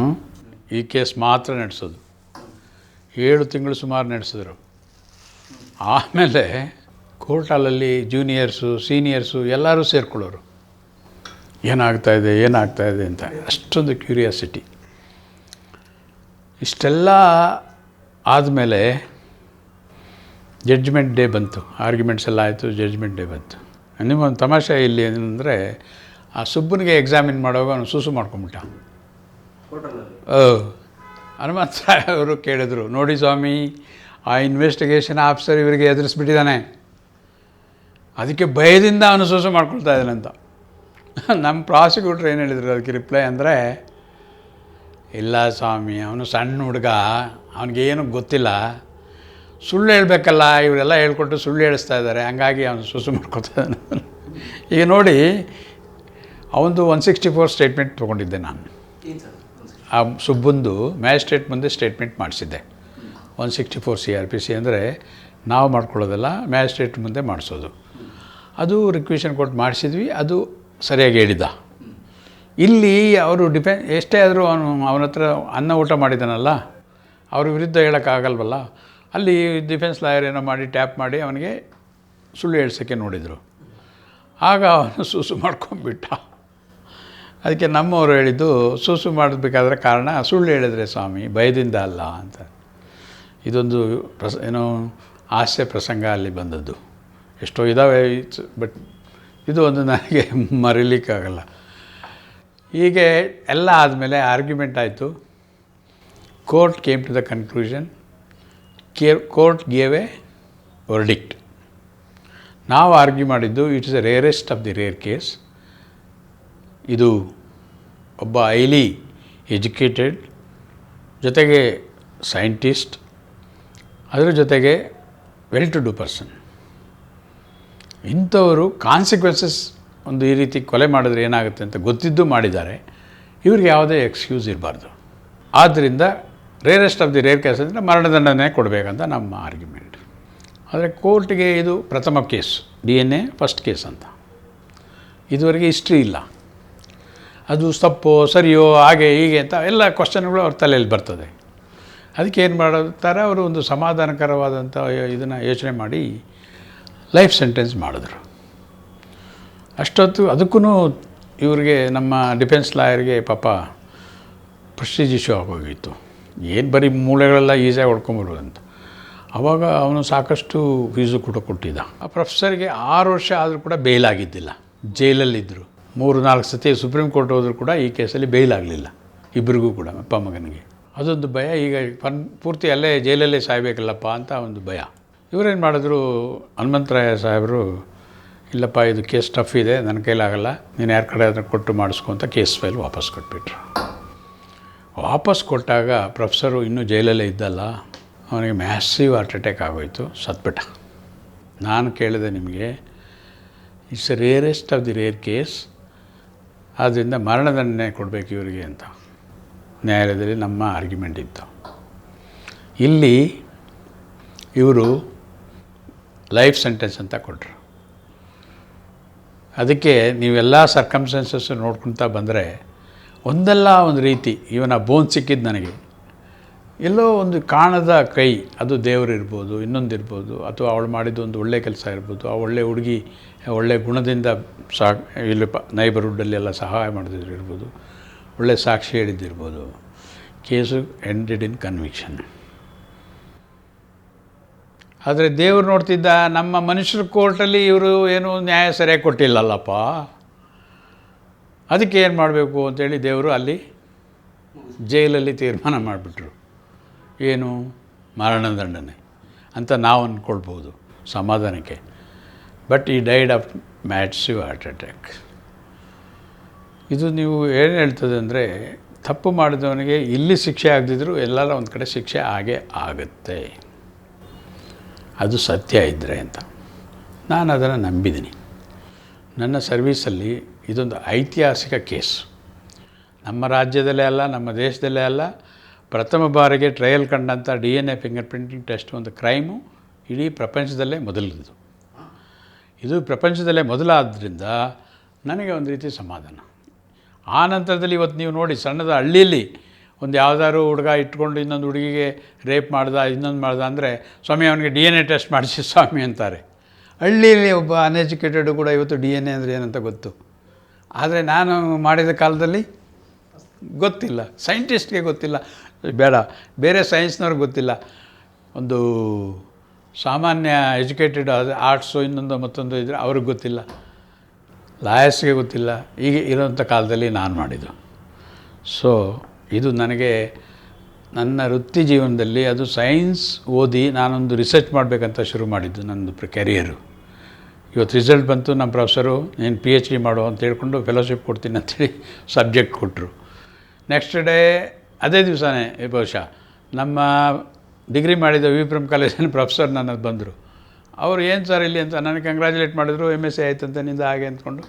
ಈ ಕೇಸ್ ಮಾತ್ರ ನಡೆಸೋದು. 7 ತಿಂಗಳು ಸುಮಾರು ನಡೆಸಿದ್ರು. ಆಮೇಲೆ ಕೋರ್ಟ್ ಹಾಲಲ್ಲಿ ಜೂನಿಯರ್ಸು, ಸೀನಿಯರ್ಸು ಎಲ್ಲರೂ ಸೇರ್ಕೊಳ್ಳೋರು, ಏನಾಗ್ತಾಯಿದೆ ಅಂತ. ಅಷ್ಟೊಂದು ಕ್ಯೂರಿಯಾಸಿಟಿ. ಇಷ್ಟೆಲ್ಲ ಆದಮೇಲೆ ಜಡ್ಜ್ಮೆಂಟ್ ಡೇ ಬಂತು. ಆರ್ಗ್ಯುಮೆಂಟ್ಸ್ ಎಲ್ಲ ಆಯಿತು, ಜಡ್ಜ್ಮೆಂಟ್ ಡೇ ಬಂತು. ನಿಮಗೊಂದು ತಮಾಷೆ ಇಲ್ಲಿ ಏನಂದರೆ, ಆ ಸುಬ್ಬನಿಗೆ ಎಕ್ಸಾಮಿನ್ ಮಾಡುವಾಗ ಅವನು ಸೂಸು ಮಾಡ್ಕೊಂಬಿಟ್ಟ. ಹನುಮಂತರಾಯ್ ಅವರು ಕೇಳಿದ್ರು, ನೋಡಿ ಸ್ವಾಮಿ, ಆ ಇನ್ವೆಸ್ಟಿಗೇಷನ್ ಆಫೀಸರ್ ಇವರಿಗೆ ಎದುರಿಸ್ಬಿಟ್ಟಿದ್ದಾನೆ, ಅದಕ್ಕೆ ಭಯದಿಂದ ಅವನು ಸೂಸು ಮಾಡ್ಕೊಳ್ತಾ ಇದ್ದಾನಂತ. ನಮ್ಮ ಪ್ರಾಸಿಕ್ಯೂಟ್ರ್ ಏನು ಹೇಳಿದ್ರು ಅದಕ್ಕೆ ರಿಪ್ಲೈ ಅಂದರೆ, ಇಲ್ಲ ಸ್ವಾಮಿ, ಅವನು ಸಣ್ಣ ಹುಡುಗ, ಅವನಿಗೇನು ಗೊತ್ತಿಲ್ಲ, ಸುಳ್ಳು ಹೇಳಬೇಕಲ್ಲ, ಇವರೆಲ್ಲ ಹೇಳ್ಕೊಟ್ಟು ಸುಳ್ಳು ಹೇಳಿಸ್ತಾ ಇದ್ದಾರೆ, ಹಂಗಾಗಿ ಅವನು ಸೂಸು ಮಾಡ್ಕೊತಾ ಇದ್ದಾನೆ. ಈಗ ನೋಡಿ, ಅವನದು 164 ಸ್ಟೇಟ್ಮೆಂಟ್ ತೊಗೊಂಡಿದ್ದೆ ನಾನು. ಆ ಸುಬ್ಬಂದು ಮ್ಯಾಜಿಸ್ಟ್ರೇಟ್ ಮುಂದೆ ಸ್ಟೇಟ್ಮೆಂಟ್ ಮಾಡಿಸಿದ್ದೆ. 164 CRPC ಅಂದರೆ ನಾವು ಮಾಡ್ಕೊಳ್ಳೋದಲ್ಲ, ಮ್ಯಾಜಿಸ್ಟ್ರೇಟ್ ಮುಂದೆ ಮಾಡಿಸೋದು. ಅದು ರಿಕ್ವೆಷನ್ ಕೊಟ್ಟು ಮಾಡಿಸಿದ್ವಿ, ಅದು ಸರಿಯಾಗಿ ಹೇಳಿದ್ದ. ಇಲ್ಲಿ ಅವರು ಎಷ್ಟೇ ಆದರೂ ಅವನ ಹತ್ರ ಅನ್ನ ಊಟ ಮಾಡಿದ್ದಾನಲ್ಲ, ಅವ್ರ ವಿರುದ್ಧ ಹೇಳೋಕ್ಕಾಗಲ್ವಲ್ಲ. ಅಲ್ಲಿ ಡಿಫೆನ್ಸ್ ಲಾಯರ್ ಏನೋ ಮಾಡಿ ಟ್ಯಾಪ್ ಮಾಡಿ ಅವನಿಗೆ ಸುಳ್ಳು ಹೇಳ್ಸೋಕ್ಕೆ ನೋಡಿದರು. ಆಗ ಅವನು ಸೂಸು ಮಾಡ್ಕೊಂಬಿಟ್ಟ. ಅದಕ್ಕೆ ನಮ್ಮವರು ಹೇಳಿದ್ದು, ಸೂಸು ಮಾಡಬೇಕಾದ್ರೆ ಕಾರಣ ಸುಳ್ಳು ಹೇಳಿದ್ರೆ ಸ್ವಾಮಿ, ಭಯದಿಂದ ಅಲ್ಲ ಅಂತ. ಇದೊಂದು ಏನೋ ಹಾಸ್ಯ ಪ್ರಸಂಗ ಅಲ್ಲಿ ಬಂದದ್ದು. ಎಷ್ಟೋ ಇದ್ದಾವೆ, ಬಟ್ ಇದು ಒಂದು ನನಗೆ ಮರೀಲಿಕ್ಕಾಗಲ್ಲ. ಹೀಗೆ ಎಲ್ಲ ಆದಮೇಲೆ ಆರ್ಗ್ಯುಮೆಂಟ್ ಆಯಿತು. Court came to the conclusion, court gave a verdict. ನಾವು ಆರ್ಗ್ಯೂ ಮಾಡಿದ್ದು, it's a rarest of the rare case. ಇದು ಒಬ್ಬ ಹೈಲಿ ಎಜುಕೇಟೆಡ್, ಜೊತೆಗೆ ಸೈಂಟಿಸ್ಟ್, ಅದರ ಜೊತೆಗೆ ವೆಲ್ ಟು ಡೂ ಪರ್ಸನ್. ಇಂಥವರು ಕಾನ್ಸಿಕ್ವೆನ್ಸಸ್ ಒಂದು ಈ ರೀತಿ ಕೊಲೆ ಮಾಡಿದ್ರೆ ಏನಾಗುತ್ತೆ ಅಂತ ಗೊತ್ತಿದ್ದು ಮಾಡಿದ್ದಾರೆ. ಇವ್ರಿಗೆ ಯಾವುದೇ ಎಕ್ಸ್ಕ್ಯೂಸ್ ಇರಬಾರ್ದು. ಆದ್ದರಿಂದ rarest of the rare case ಅಂದರೆ ಮರಣದಂಡನೆ ಕೊಡಬೇಕಂತ ನಮ್ಮ ಆರ್ಗ್ಯುಮೆಂಟ್. ಆದರೆ ಕೋರ್ಟಿಗೆ ಇದು ಪ್ರಥಮ ಕೇಸ್, DNA ಫಸ್ಟ್ ಕೇಸ್ ಅಂತ. ಇದುವರೆಗೆ ಹಿಸ್ಟ್ರಿ ಇಲ್ಲ. ಅದು ತಪ್ಪೋ ಸರಿಯೋ ಹಾಗೆ ಹೀಗೆ ಅಂತ ಎಲ್ಲ ಕ್ವಶನ್ಗಳು ಅವ್ರ ತಲೆಯಲ್ಲಿ ಬರ್ತದೆ. ಅದಕ್ಕೆ ಏನು ಮಾಡುತ್ತಾರೆ, ಅವರು ಒಂದು ಸಮಾಧಾನಕರವಾದಂಥ ಇದನ್ನು ಯೋಚನೆ ಮಾಡಿ ಲೈಫ್ ಸೆಂಟೆನ್ಸ್ ಮಾಡಿದ್ರು. ಅಷ್ಟೊತ್ತು ಅದಕ್ಕೂ ಇವ್ರಿಗೆ, ನಮ್ಮ ಡಿಫೆನ್ಸ್ ಲಾಯರ್ಗೆ ಪಾಪ ಪ್ರೆಸ್ಟೀಜ್ ಇಶ್ಯೂ ಆಗೋಗಿತ್ತು. ಏನು ಬರೀ ಮೂಳೆಗಳೆಲ್ಲ ಈಸಿಯಾಗಿ ಹೊಡ್ಕೊಂಬರ್ಬೋದು ಅಂತ. ಆವಾಗ ಅವನು ಸಾಕಷ್ಟು ಫೀಸು ಕೂಡ ಕೊಟ್ಟಿದ್ದ. ಆ ಪ್ರೊಫೆಸರ್ಗೆ 6 ವರ್ಷ ಆದರೂ ಕೂಡ ಬೇಲ್ ಆಗಿದ್ದಿಲ್ಲ, ಜೈಲಲ್ಲಿದ್ದರು. 3-4 ಸತಿ ಸುಪ್ರೀಂ ಕೋರ್ಟ್ ಹೋದರೂ ಕೂಡ ಈ ಕೇಸಲ್ಲಿ ಬೇಲ್ ಆಗಲಿಲ್ಲ ಇಬ್ಬರಿಗೂ ಕೂಡ, ಅಪ್ಪ ಮಗನಿಗೆ. ಅದೊಂದು ಭಯ. ಈಗ ಪೂರ್ತಿ ಅಲ್ಲೇ ಜೈಲಲ್ಲೇ ಸಾಯಬೇಕಲ್ಲಪ್ಪ ಅಂತ ಒಂದು ಭಯ. ಇವರೇನು ಮಾಡಿದ್ರು, ಹನುಮಂತರಾಯ ಸಾಹೇಬರು, ಇಲ್ಲಪ್ಪ ಇದು ಕೇಸ್ ಟಫ್ ಇದೆ, ನನ್ನ ಕೈಲಾಗಲ್ಲ, ನೀನು ಯಾರ ಕಡೆ ಅದನ್ನು ಕೊಟ್ಟು ಮಾಡಿಸ್ಕೊ ಅಂತ ಕೇಸ್ ಫೈಲ್ ವಾಪಸ್ ಕೊಟ್ಬಿಟ್ರು. ವಾಪಸ್ ಕೊಟ್ಟಾಗ ಪ್ರೊಫೆಸರು ಇನ್ನೂ ಜೈಲಲ್ಲೇ ಇದ್ದಲ್ಲ, ಅವನಿಗೆ ಮ್ಯಾಸಿವ್ ಹಾರ್ಟ್ ಅಟ್ಯಾಕ್ ಆಗೋಯಿತು, ಸತ್ಬಿಟ್ಟ. ನಾನು ಕೇಳಿದೆ, ನಿಮಗೆ it's a rarest of the rare case, ಆದ್ದರಿಂದ ಮರಣದಂಡನೆ ಕೊಡಬೇಕು ಇವರಿಗೆ ಅಂತ ನ್ಯಾಯಾಲಯದಲ್ಲಿ ನಮ್ಮ ಆರ್ಗ್ಯುಮೆಂಟ್ ಇತ್ತು. ಇಲ್ಲಿ ಇವರು ಲೈಫ್ ಸೆಂಟೆನ್ಸ್ ಅಂತ ಕೊಟ್ಟರು. ಅದಕ್ಕೆ ನೀವೆಲ್ಲ ಸರ್ಕಮ್ಸ್ಟೆನ್ಸಸ್ ನೋಡ್ಕೊತಾ ಬಂದರೆ ಒಂದಲ್ಲ ಒಂದು ರೀತಿ ಇವನ ಬೋನ್ ಸಿಕ್ಕಿದ್ದು ನನಗೆ ಎಲ್ಲೋ ಒಂದು ಕಾಣದ ಕೈ, ಅದು ದೇವರು ಇರ್ಬೋದು, ಇನ್ನೊಂದು ಇರ್ಬೋದು, ಅಥವಾ ಅವಳು ಮಾಡಿದ್ದು ಒಂದು ಒಳ್ಳೆ ಕೆಲಸ ಇರ್ಬೋದು, ಆ ಒಳ್ಳೆ ಹುಡುಗಿ ಒಳ್ಳೆ ಗುಣದಿಂದ ಇಲ್ಲಿ ನೈಬರ್ಹುಡ್ಡಲ್ಲಿ ಎಲ್ಲ ಸಹಾಯ ಮಾಡಿದ್ರು ಇರ್ಬೋದು, ಒಳ್ಳೆ ಸಾಕ್ಷಿ ಹೇಳಿದ್ದಿರ್ಬೋದು. ಕೇಸು ಎಂಡೆಡ್ ಇನ್ ಕನ್ವಿಕ್ಷನ್. ಆದರೆ ದೇವರು ನೋಡ್ತಿದ್ದ, ನಮ್ಮ ಮನುಷ್ಯರ ಕೋರ್ಟಲ್ಲಿ ಇವರು ಏನೂ ನ್ಯಾಯ ಸರಿಯಾಗಿ ಕೊಟ್ಟಿಲ್ಲಲ್ಲಪ್ಪ, ಅದಕ್ಕೆ ಏನು ಮಾಡಬೇಕು ಅಂತೇಳಿ ದೇವರು ಅಲ್ಲಿ ಜೈಲಲ್ಲಿ ತೀರ್ಮಾನ ಮಾಡಿಬಿಟ್ರು. ಏನು? ಮರಣದಂಡನೆ ಅಂತ ನಾವು ಅಂದ್ಕೊಳ್ಬೋದು ಸಮಾಧಾನಕ್ಕೆ. ಬಟ್ ಈ died of massive heart attack. ಇದು ನೀವು ಏನು ಹೇಳ್ತದೆ ಅಂದರೆ, ತಪ್ಪು ಮಾಡಿದವನಿಗೆ ಇಲ್ಲಿ ಶಿಕ್ಷೆ ಆಗದಿದ್ದರೂ ಎಲ್ಲರ ಒಂದು ಕಡೆ ಶಿಕ್ಷೆ ಆಗೇ ಆಗುತ್ತೆ, ಅದು ಸತ್ಯ ಇದ್ದರೆ ಅಂತ. ನಾನು ಅದನ್ನು ನಂಬಿದ್ದೀನಿ. ನನ್ನ ಸರ್ವೀಸಲ್ಲಿ ಇದೊಂದು ಐತಿಹಾಸಿಕ ಕೇಸ್. ನಮ್ಮ ರಾಜ್ಯದಲ್ಲೇ ಅಲ್ಲ, ನಮ್ಮ ದೇಶದಲ್ಲೇ ಅಲ್ಲ, ಪ್ರಥಮ ಬಾರಿಗೆ ಟ್ರಯಲ್ ಕಂಡಂಥ DNA ಫಿಂಗರ್ ಪ್ರಿಂಟಿಂಗ್ ಟೆಸ್ಟ್ ಒಂದು ಕ್ರೈಮು ಇಡೀ ಪ್ರಪಂಚದಲ್ಲೇ ಮೊದಲಿದ್ದು. ಇದು ಪ್ರಪಂಚದಲ್ಲೇ ಮೊದಲಾದ್ದರಿಂದ ನನಗೆ ಒಂದು ರೀತಿ ಸಮಾಧಾನ. ಆ ನಂತರದಲ್ಲಿ ಇವತ್ತು ನೀವು ನೋಡಿ, ಸಣ್ಣದ ಹಳ್ಳಿಯಲ್ಲಿ ಒಂದು ಯಾವುದಾದ್ರು ಹುಡುಗ ಇಟ್ಕೊಂಡು ಇನ್ನೊಂದು ಹುಡುಗಿಗೆ ರೇಪ್ ಮಾಡ್ದ, ಇನ್ನೊಂದು ಮಾಡ್ದ ಅಂದರೆ ಸ್ವಾಮಿ ಅವನಿಗೆ DNA ಟೆಸ್ಟ್ ಮಾಡಿಸಿ ಸ್ವಾಮಿ ಅಂತಾರೆ. ಹಳ್ಳಿಯಲ್ಲಿ ಒಬ್ಬ ಅನ್ಎಜುಕೇಟೆಡು ಕೂಡ ಇವತ್ತು DNA ಅಂದರೆ ಏನಂತ ಗೊತ್ತು. ಆದರೆ ನಾನು ಮಾಡಿದ ಕಾಲದಲ್ಲಿ ಗೊತ್ತಿಲ್ಲ, ಸೈಂಟಿಸ್ಟ್ಗೆ ಗೊತ್ತಿಲ್ಲ, ಬೇಡ ಬೇರೆ ಸೈನ್ಸ್ನವ್ರಿಗೆ ಗೊತ್ತಿಲ್ಲ, ಒಂದು ಸಾಮಾನ್ಯ ಎಜುಕೇಟೆಡ್ ಆರ್ಟ್ಸು ಇನ್ನೊಂದು ಮತ್ತೊಂದು ಇದ್ದರೆ ಅವ್ರಿಗೆ ಗೊತ್ತಿಲ್ಲ, ಲಾಯರ್ಸ್ಗೆ ಗೊತ್ತಿಲ್ಲ. ಈಗ ಇರೋಂಥ ಕಾಲದಲ್ಲಿ ನಾನು ಮಾಡಿದ್ದು. ಸೊ ಇದು ನನಗೆ ನನ್ನ ವೃತ್ತಿ ಜೀವನದಲ್ಲಿ, ಅದು ಸೈನ್ಸ್ ಓದಿ ನಾನೊಂದು ರಿಸರ್ಚ್ ಮಾಡಬೇಕಂತ ಶುರು ಮಾಡಿದ್ದು ನನ್ನದು ಕೆರಿಯರು. ಇವತ್ತು ರಿಸಲ್ಟ್ ಬಂತು, ನಮ್ಮ ಪ್ರೊಫೆಸರು ನೀನು PhD ಮಾಡು ಅಂತ ಹೇಳ್ಕೊಂಡು ಫೆಲೋಶಿಪ್ ಕೊಡ್ತೀನಿ ಅಂಥೇಳಿ ಸಬ್ಜೆಕ್ಟ್ ಕೊಟ್ಟರು. ನೆಕ್ಸ್ಟ್ ಡೇ ಅದೇ ದಿವಸನೇ ಬಹುಶಃ ನಮ್ಮ ಡಿಗ್ರಿ ಮಾಡಿದ ವಿಪ್ರಮ್ ಕಾಲೇಜಿನ ಪ್ರೊಫೆಸರ್ ನನ್ನದು ಬಂದರು. ಅವರು ಏನು ಸರ್ ಇಲ್ಲಿ ಅಂತ ನನಗೆ ಕಂಗ್ರ್ಯಾಚುಲೇಟ್ ಮಾಡಿದ್ರು. MSc ಆಯ್ತಂತ ನಿಂದ ಹಾಗೆ ಅಂದ್ಕೊಂಡು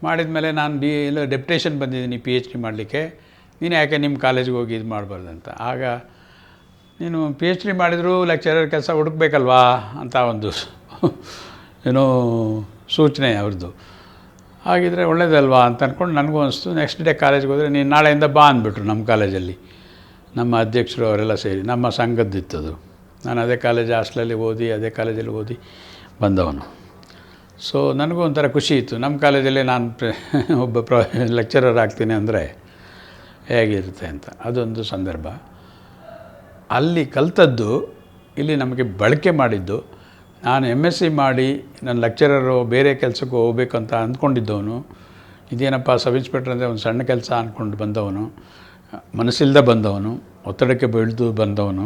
ಮಾಡಿದ ಮೇಲೆ ನಾನು ಇಲ್ಲ ಡೆಪ್ಯುಟೇಷನ್ ಬಂದಿದ್ದೀನಿ PhD ಮಾಡಲಿಕ್ಕೆ, ನೀನು ಯಾಕೆ ನಿಮ್ಮ ಕಾಲೇಜಿಗೆ ಹೋಗಿ ಇದು ಮಾಡಬಾರ್ದಂತ. ಆಗ ನೀನು PhD ಮಾಡಿದರೂ ಲೆಕ್ಚರರ್ ಕೆಲಸ ಹುಡುಕ್ಬೇಕಲ್ವಾ ಅಂತ ಒಂದು ಏನೋ ಸೂಚನೆ ಅವ್ರದ್ದು. ಹಾಗಿದ್ರೆ ಒಳ್ಳೇದಲ್ವಾ ಅಂತ ಅಂದ್ಕೊಂಡು ನನಗೂ ಅನಿಸ್ತು. ನೆಕ್ಸ್ಟ್ ಡೇ ಕಾಲೇಜ್ಗೆ ಹೋದರೆ ನೀನು ನಾಳೆಯಿಂದ ಬಾ ಅಂದ್ಬಿಟ್ರು. ನಮ್ಮ ಕಾಲೇಜಲ್ಲಿ ನಮ್ಮ ಅಧ್ಯಕ್ಷರು ಅವರೆಲ್ಲ ಸೇರಿ, ನಮ್ಮ ಸಂಘದ್ದಿತ್ತದು. ನಾನು ಅದೇ ಕಾಲೇಜ್ ಹಾಸ್ಟೆಲಲ್ಲಿ ಓದಿ ಅದೇ ಕಾಲೇಜಲ್ಲಿ ಓದಿ ಬಂದವನು. ಸೊ ನನಗೂ ಒಂಥರ ಖುಷಿ ಇತ್ತು, ನಮ್ಮ ಕಾಲೇಜಲ್ಲೇ ನಾನು ಒಬ್ಬ ಲೆಕ್ಚರರ್ ಆಗ್ತೀನಿ ಅಂದರೆ ಹೇಗಿರುತ್ತೆ ಅಂತ. ಅದೊಂದು ಸಂದರ್ಭ. ಅಲ್ಲಿ ಕಲಿತದ್ದು ಇಲ್ಲಿ ನಮಗೆ ಬಳಕೆ ಮಾಡಿದ್ದು. ನಾನು MSc ಮಾಡಿ ನನ್ನ ಲೆಕ್ಚರರು ಬೇರೆ ಕೆಲಸಕ್ಕೆ ಹೋಗ್ಬೇಕು ಅಂತ ಅಂದ್ಕೊಂಡಿದ್ದವನು, ಇದೇನಪ್ಪ ಸಬ್ ಇನ್ಸ್ಪೆಕ್ಟರ್ ಅಂದರೆ ಒಂದು ಸಣ್ಣ ಕೆಲಸ ಅಂದ್ಕೊಂಡು ಬಂದವನು, ಮನಸ್ಸಿಲ್ಲದೆ ಬಂದವನು, ಒತ್ತಡಕ್ಕೆ ಬೆಳೆದು ಬಂದವನು.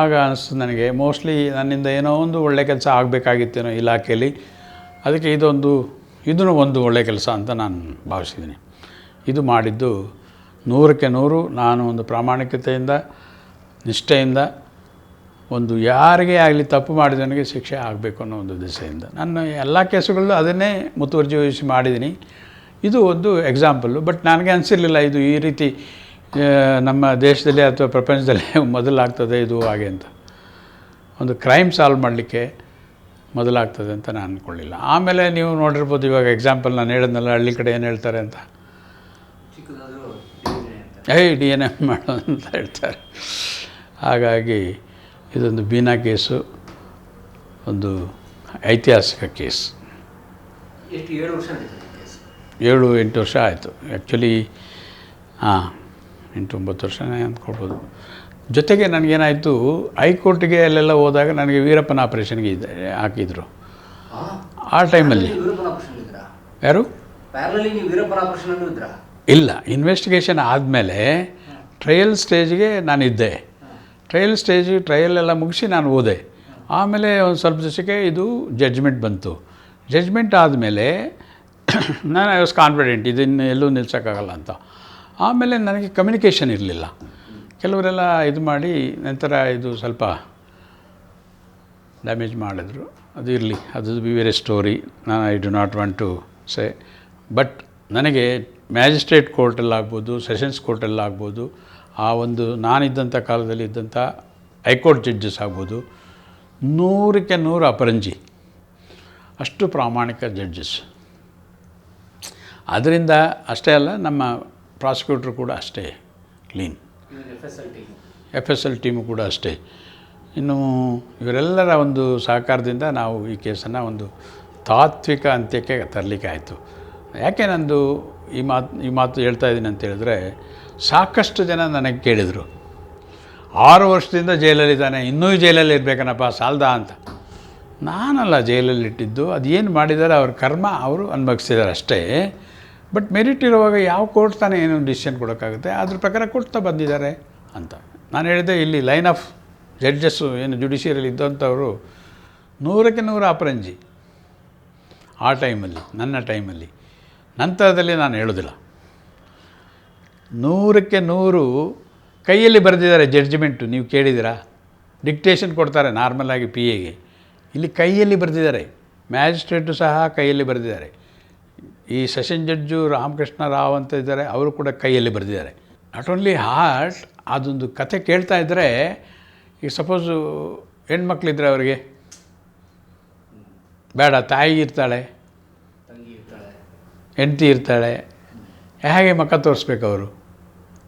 ಆಗ ಅನಿಸ್ತು ನನಗೆ ಮೋಸ್ಟ್ಲಿ ನನ್ನಿಂದ ಏನೋ ಒಂದು ಒಳ್ಳೆ ಕೆಲಸ ಆಗಬೇಕಾಗಿತ್ತೇನೋ ಇಲಾಖೆಯಲ್ಲಿ, ಅದಕ್ಕೆ ಇದೂ ಒಂದು ಒಳ್ಳೆಯ ಕೆಲಸ ಅಂತ ನಾನು ಭಾವಿಸಿದ್ದೀನಿ. ಇದು ಮಾಡಿದ್ದು 100ಕ್ಕೆ 100 ನಾನು ಒಂದು ಪ್ರಾಮಾಣಿಕತೆಯಿಂದ, ನಿಷ್ಠೆಯಿಂದ, ಒಂದು ಯಾರಿಗೇ ಆಗಲಿ ತಪ್ಪು ಮಾಡಿದವನಿಗೆ ಶಿಕ್ಷೆ ಆಗಬೇಕು ಅನ್ನೋ ಒಂದು ದಿಸೆಯಿಂದ ನಾನು ಎಲ್ಲ ಕೇಸುಗಳಲ್ಲೂ ಅದನ್ನೇ ಮುತುವರ್ಜಿ ವಹಿಸಿ ಮಾಡಿದ್ದೀನಿ. ಇದು ಒಂದು ಎಕ್ಸಾಂಪಲ್ಲು. ಬಟ್ ನನಗೆ ಅನಿಸಿರಲಿಲ್ಲ ಇದು ಈ ರೀತಿ ನಮ್ಮ ದೇಶದಲ್ಲಿ ಅಥವಾ ಪ್ರಪಂಚದಲ್ಲೇ ಮೊದಲಾಗ್ತದೆ ಇದು ಹಾಗೆ ಅಂತ. ಒಂದು ಕ್ರೈಮ್ ಸಾಲ್ವ್ ಮಾಡಲಿಕ್ಕೆ ಮೊದಲಾಗ್ತದೆ ಅಂತ ನಾನು ಅಂದ್ಕೊಳ್ಳಿಲ್ಲ. ಆಮೇಲೆ ನೀವು ನೋಡಿರ್ಬೋದು, ಇವಾಗ ಎಕ್ಸಾಂಪಲ್ ನಾನು ಹೇಳಿದ್ನಲ್ಲ, ಹಳ್ಳಿ ಕಡೆ ಏನು ಹೇಳ್ತಾರೆ ಅಂತ, DNA ಮಾಡು ಅಂತ ಹೇಳ್ತಾರೆ. ಹಾಗಾಗಿ ಇದೊಂದು ಬೀನಾ ಕೇಸು ಒಂದು ಐತಿಹಾಸಿಕ ಕೇಸ್. 7-8 ವರ್ಷ ಆಯಿತು ಆ್ಯಕ್ಚುಲಿ. 8-9 ವರ್ಷನೇ ಅಂದ್ಕೊಳ್ಬೋದು. ಜೊತೆಗೆ ನನಗೇನಾಯಿತು, ಹೈಕೋರ್ಟಿಗೆ ಅಲ್ಲೆಲ್ಲ ಹೋದಾಗ ನನಗೆ ವೀರಪ್ಪನ ಆಪ್ರೇಷನ್ಗೆ ಹಾಕಿದರು. ಆ ಟೈಮಲ್ಲಿ ಯಾರು ಇಲ್ಲ, ಇನ್ವೆಸ್ಟಿಗೇಷನ್ ಆದಮೇಲೆ ಟ್ರಯಲ್ ಸ್ಟೇಜ್ಗೆ ನಾನಿದ್ದೆ. ಟ್ರಯಲ್ ಎಲ್ಲ ಮುಗಿಸಿ ನಾನು ಹೋದೆ. ಆಮೇಲೆ ಒಂದು ಸ್ವಲ್ಪ ದಿವಸಕ್ಕೆ ಇದು ಜಡ್ಜ್ಮೆಂಟ್ ಬಂತು. ಜಡ್ಜ್ಮೆಂಟ್ ಆದಮೇಲೆ ನಾನು ಐ ವಾಸ್ ಕಾನ್ಫಿಡೆಂಟ್ ಇದನ್ನು ಎಲ್ಲೂ ನಿಲ್ಸೋಕ್ಕಾಗಲ್ಲ ಅಂತ. ಆಮೇಲೆ ನನಗೆ ಕಮ್ಯುನಿಕೇಷನ್ ಇರಲಿಲ್ಲ. ಕೆಲವರೆಲ್ಲ ಇದು ಮಾಡಿ ನಂತರ ಇದು ಸ್ವಲ್ಪ ಡ್ಯಾಮೇಜ್ ಮಾಡಿದ್ರು. ಅದು ಇರಲಿ, ಅದು ಬೇರೆ ಸ್ಟೋರಿ. ನಾನು I do not want to say. But ನನಗೆ ಮ್ಯಾಜಿಸ್ಟ್ರೇಟ್ ಕೋರ್ಟಲ್ಲಾಗ್ಬೋದು, ಸೆಷನ್ಸ್ ಕೋರ್ಟಲ್ಲಾಗ್ಬೋದು, ಆ ಒಂದು ನಾನಿದ್ದಂಥ ಕಾಲದಲ್ಲಿ ಇದ್ದಂಥ ಹೈಕೋರ್ಟ್ ಜಡ್ಜಸ್ ಆಗ್ಬೋದು, 100ಕ್ಕೆ 100 ಅಪರಂಜಿ, ಅಷ್ಟು ಪ್ರಾಮಾಣಿಕ ಜಡ್ಜಸ್. ಅದರಿಂದ ಅಷ್ಟೇ ಅಲ್ಲ, ನಮ್ಮ ಪ್ರಾಸಿಕ್ಯೂಟ್ರು ಕೂಡ ಅಷ್ಟೇ ಕ್ಲೀನ್, FSL ಟೀಮು ಕೂಡ ಅಷ್ಟೇ. ಇನ್ನು ಇವರೆಲ್ಲರ ಒಂದು ಸಹಕಾರದಿಂದ ನಾವು ಈ ಕೇಸನ್ನು ಒಂದು ತಾತ್ವಿಕ ಅಂತ್ಯಕ್ಕೆ ತರಲಿಕ್ಕೆ ಆಯಿತು. ಯಾಕೆ ನಂದು ಈ ಮಾತು ಹೇಳ್ತಾ ಇದ್ದೀನಿ ಅಂತ ಹೇಳಿದ್ರೆ, ಸಾಕಷ್ಟು ಜನ ನನಗೆ ಕೇಳಿದರು, 6 ವರ್ಷದಿಂದ ಜೈಲಲ್ಲಿದ್ದಾನೆ, ಇನ್ನೂ ಜೈಲಲ್ಲಿ ಇರಬೇಕನಪ್ಪ, ಸಾಲ್ದ ಅಂತ. ನಾನಲ್ಲ ಜೈಲಲ್ಲಿಟ್ಟಿದ್ದು, ಅದೇನು ಮಾಡಿದ್ದಾರೆ ಅವ್ರ ಕರ್ಮ, ಅವರು ಅನುಭವಿಸಿದ್ದಾರೆ ಅಷ್ಟೇ. ಬಟ್ ಮೆರಿಟ್ ಇರುವಾಗ ಯಾವ ಕೋರ್ಟ್ ತಾನೇ ಏನು ಡಿಸಿಷನ್ ಕೊಡೋಕ್ಕಾಗುತ್ತೆ, ಅದ್ರ ಪ್ರಕಾರ ಕೊಡ್ತಾ ಬಂದಿದ್ದಾರೆ ಅಂತ ನಾನು ಹೇಳಿದೆ. ಇಲ್ಲಿ ಲೈನ್ ಆಫ್ ಜಡ್ಜಸ್ಸು ಏನು ಜುಡಿಷಿಯರಲ್ಲಿ ಇದ್ದಂಥವರು 100ಕ್ಕೆ 100 ಅಪರಂಜಿ ಆ ಟೈಮಲ್ಲಿ, ನನ್ನ ಟೈಮಲ್ಲಿ. ನಂತರದಲ್ಲಿ ನಾನು ಹೇಳೋದಿಲ್ಲ. 100ಕ್ಕೆ 100 ಕೈಯಲ್ಲಿ ಬರೆದಿದ್ದಾರೆ ಜಡ್ಜ್ಮೆಂಟು. ನೀವು ಕೇಳಿದ್ದೀರಾ? ಡಿಕ್ಟೇಷನ್ ಕೊಡ್ತಾರೆ ನಾರ್ಮಲಾಗಿ PAಗೆ, ಇಲ್ಲಿ ಕೈಯಲ್ಲಿ ಬರೆದಿದ್ದಾರೆ. ಮ್ಯಾಜಿಸ್ಟ್ರೇಟು ಸಹ ಕೈಯಲ್ಲಿ ಬರೆದಿದ್ದಾರೆ. ಈ ಸೆಷನ್ ಜಡ್ಜು ರಾಮಕೃಷ್ಣ ರಾವ್ ಅಂತ ಇದ್ದಾರೆ, ಅವರು ಕೂಡ ಕೈಯಲ್ಲಿ ಬರೆದಿದ್ದಾರೆ. ನಾಟ್ ಓನ್ಲಿ ಹಾರ್ಟ್, ಅದೊಂದು ಕತೆ ಕೇಳ್ತಾ ಇದ್ದರೆ, ಈಗ ಸಪೋಸು ಹೆಣ್ಮಕ್ಳಿದ್ರೆ ಅವರಿಗೆ ಬೇಡ, ತಾಯಿ ಇರ್ತಾಳೆ, ಹೆಂಡತಿ ಇರ್ತಾಳೆ, ಹೇಗೆ ಮುಖ ತೋರಿಸ್ಬೇಕು ಅವರು?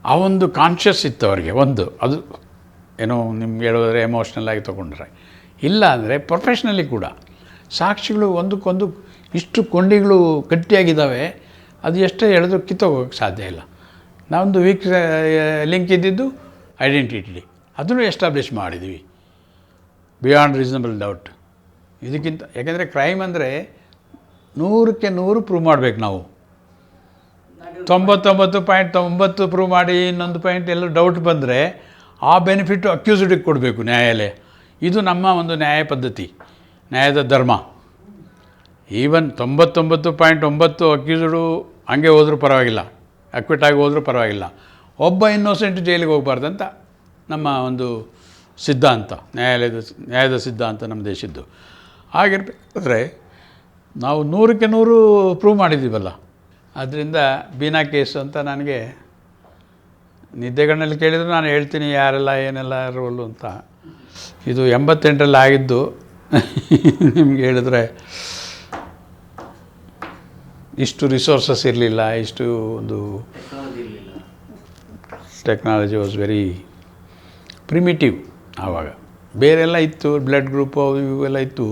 ಆ ಒಂದು ಕಾನ್ಷಿಯಸ್ ಇತ್ತು ಅವರಿಗೆ. ಒಂದು ಅದು ಏನೋ ನಿಮ್ಗೆ ಹೇಳೋದ್ರೆ ಎಮೋಷ್ನಲ್ ಆಗಿ ತೊಗೊಂಡ್ರೆ, ಇಲ್ಲ ಅಂದರೆ ಪ್ರೊಫೆಷ್ನಲಿ ಕೂಡ ಸಾಕ್ಷಿಗಳು ಒಂದಕ್ಕೊಂದು ಇಷ್ಟು ಕೊಂಡಿಗಳು ಗಟ್ಟಿಯಾಗಿದ್ದಾವೆ, ಅದು ಎಷ್ಟೇ ಹೇಳಿದ್ರು ಕಿತ್ತೋಗೋಕ್ಕೆ ಸಾಧ್ಯ ಇಲ್ಲ. ನಾವೊಂದು ವೀಕ್ ಲಿಂಕ್ ಇದ್ದಿದ್ದು ಐಡೆಂಟಿಟಿ, ಅದನ್ನು ಎಸ್ಟಾಬ್ಲಿಷ್ ಮಾಡಿದ್ವಿ ಬಿಯಾಂಡ್ ರೀಸನಬಲ್ ಡೌಟ್. ಇದಕ್ಕಿಂತ ಯಾಕೆಂದರೆ ಕ್ರೈಮ್ ಅಂದರೆ 100ಕ್ಕೆ 100 ಪ್ರೂವ್ ಮಾಡಬೇಕು ನಾವು. 99.9 ಪ್ರೂವ್ ಮಾಡಿ ಇನ್ನೊಂದು ಪಾಯಿಂಟ್ ಎಲ್ಲ ಡೌಟ್ ಬಂದರೆ ಆ ಬೆನಿಫಿಟ್ಟು ಅಕ್ಯೂಸ್ಡಿಗೆ ಕೊಡಬೇಕು ನ್ಯಾಯಾಲಯ. ಇದು ನಮ್ಮ ಒಂದು ನ್ಯಾಯ ಪದ್ಧತಿ, ನ್ಯಾಯದ ಧರ್ಮ. ಈವನ್ 99.9 ಅಕ್ಯೂಸ್ಡು ಹಂಗೆ ಹೋದರೂ ಪರವಾಗಿಲ್ಲ, ಅಕ್ವಿಟ್ ಆಗಿ ಹೋದರೂ ಪರವಾಗಿಲ್ಲ, ಒಬ್ಬ ಇನ್ನೋಸೆಂಟ್ ಜೈಲಿಗೆ ಹೋಗಬಾರ್ದಂತ ನಮ್ಮ ಒಂದು ಸಿದ್ಧಾಂತ, ನ್ಯಾಯದ ಸಿದ್ಧಾಂತ ನಮ್ಮ ದೇಶದ್ದು. ಆಗಿರಬೇಕಾದ್ರೆ ನಾವು 100ಕ್ಕೆ 100 ಪ್ರೂವ್ ಮಾಡಿದ್ದೀವಲ್ಲ. ಆದ್ದರಿಂದ ಬೀನಾ ಕೇಸ್ ಅಂತ ನನಗೆ ನಿದ್ದೆಗಣ್ಣಲ್ಲಿ ಕೇಳಿದ್ರು ನಾನು ಹೇಳ್ತೀನಿ ಯಾರೆಲ್ಲ ಏನೆಲ್ಲ ರೋಲು ಅಂತ. ಇದು 88ರಲ್ಲಿ ಆಗಿದ್ದು. ನಿಮ್ಗೆ ಹೇಳಿದ್ರೆ ಇಷ್ಟು ರಿಸೋರ್ಸಸ್ ಇರಲಿಲ್ಲ, ಇಷ್ಟು ಒಂದು ಟೆಕ್ನಾಲಜಿ ವಾಸ್ ವೆರಿ ಪ್ರಿಮಿಟಿವ್ ಆವಾಗ. ಬೇರೆಲ್ಲ ಇತ್ತು, ಬ್ಲಡ್ ಗ್ರೂಪು ಇವೆಲ್ಲ ಇತ್ತು,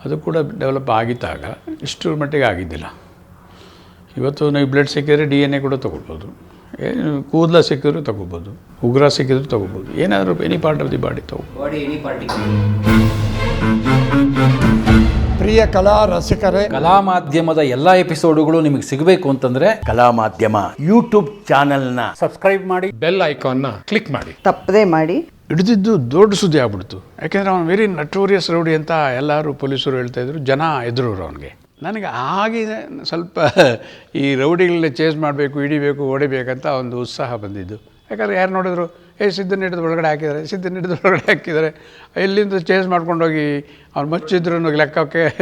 ಅದು ಕೂಡ ಡೆವಲಪ್ ಆಗಿತ್ತಾಗ, ಇಷ್ಟರ ಮಟ್ಟಿಗೆ ಆಗಿದ್ದಿಲ್ಲ. ಇವತ್ತು ನೀವು ಬ್ಲಡ್ ಸಿಕ್ಕಿದ್ರೆ DNA ಕೂಡ ತೊಗೊಳ್ಬೋದು, ಕೂದಲ ಸಿಕ್ಕಿದ್ರು ತೊಗೋಬೋದು, ಉಗ್ರ ಸಿಕ್ಕಿದ್ರು ತೊಗೋಬೋದು, ಏನಾದರೂ any part of the body ತೊಗೋಬೋದು. ಪ್ರಿಯ ಕಲಾ ರಸಿಕರೇ, ಕಲಾ ಮಾಧ್ಯಮದ ಎಲ್ಲ ಎಪಿಸೋಡುಗಳು ನಿಮಗೆ ಸಿಗಬೇಕು ಅಂತಂದ್ರೆ ಕಲಾ ಮಾಧ್ಯಮ ಯೂಟ್ಯೂಬ್ ಚಾನೆಲ್ನ ಸಬ್ಸ್ಕ್ರೈಬ್ ಮಾಡಿ, ಬೆಲ್ ಐಕಾನ್ನ ಕ್ಲಿಕ್ ಮಾಡಿ, ತಪ್ಪದೇ ಮಾಡಿ. ಹಿಡಿದಿದ್ದು ದೊಡ್ಡ ಸುದ್ದಿ ಆಗ್ಬಿಡ್ತು. ಯಾಕೆಂದರೆ ಅವನು ವೆರಿ ನಟೋರಿಯಸ್ ರೌಡಿ ಅಂತ ಎಲ್ಲರೂ ಪೊಲೀಸರು ಹೇಳ್ತಾಯಿದ್ರು, ಜನ ಎದುರವ್ರು ಅವನಿಗೆ. ನನಗೆ ಆಗಿದೆ ಸ್ವಲ್ಪ ಈ ರೌಡಿಗಳನ್ನ ಚೇಸ್ ಮಾಡಬೇಕು, ಹಿಡಿಬೇಕು, ಹೊಡಿಬೇಕಂತ ಒಂದು ಉತ್ಸಾಹ ಬಂದಿದ್ದು. ಯಾಕಂದರೆ ಯಾರು ನೋಡಿದ್ರು, ಸಿದ್ದನ್ನ ಹಿಡಿದು ಒಳಗಡೆ ಹಾಕಿದ್ದಾರೆ, ಎಲ್ಲಿಂದ ಚೇಸ್ ಮಾಡ್ಕೊಂಡೋಗಿ ಅವ್ನು ಮಚ್ಚಿದ್ರು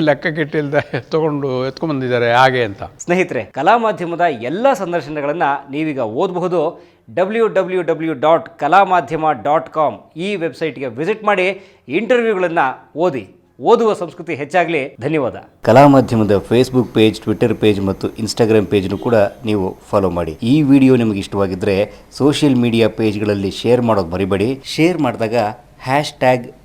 ಲೆಕ್ಕಕ್ಕೆ ಇಟ್ಟಿಲ್ದೆ ಎತ್ಕೊಂಡ್ಬಂದಿದ್ದಾರೆ ಹಾಗೆ ಅಂತ. ಸ್ನೇಹಿತರೆ, ಕಲಾ ಮಾಧ್ಯಮದ ಎಲ್ಲ ಸಂದರ್ಶನಗಳನ್ನು ನೀವೀಗ ಓದಬಹುದು. www.kalamadhyama.com ಈ ವೆಬ್ಸೈಟ್ಗೆ ವಿಸಿಟ್ ಮಾಡಿ, ಇಂಟರ್ವ್ಯೂಗಳನ್ನು ಓದುವ ಸಂಸ್ಕೃತಿ ಹೆಚ್ಚಾಗಲಿ. ಧನ್ಯವಾದ. ಕಲಾ ಮಾಧ್ಯಮದ ಫೇಸ್ಬುಕ್ ಪೇಜ್, ಟ್ವಿಟರ್ ಪೇಜ್ ಮತ್ತು ಇನ್ಸ್ಟಾಗ್ರಾಮ್ ಪೇಜ್ನು ಕೂಡ ನೀವು ಫಾಲೋ ಮಾಡಿ. ಈ ವಿಡಿಯೋ ನಿಮಗೆ ಇಷ್ಟವಾಗಿದ್ದರೆ ಸೋಷಿಯಲ್ ಮೀಡಿಯಾ ಪೇಜ್ಗಳಲ್ಲಿ ಶೇರ್ ಮಾಡೋದು ಮರಿಬೇಡಿ. ಶೇರ್ ಮಾಡಿದಾಗ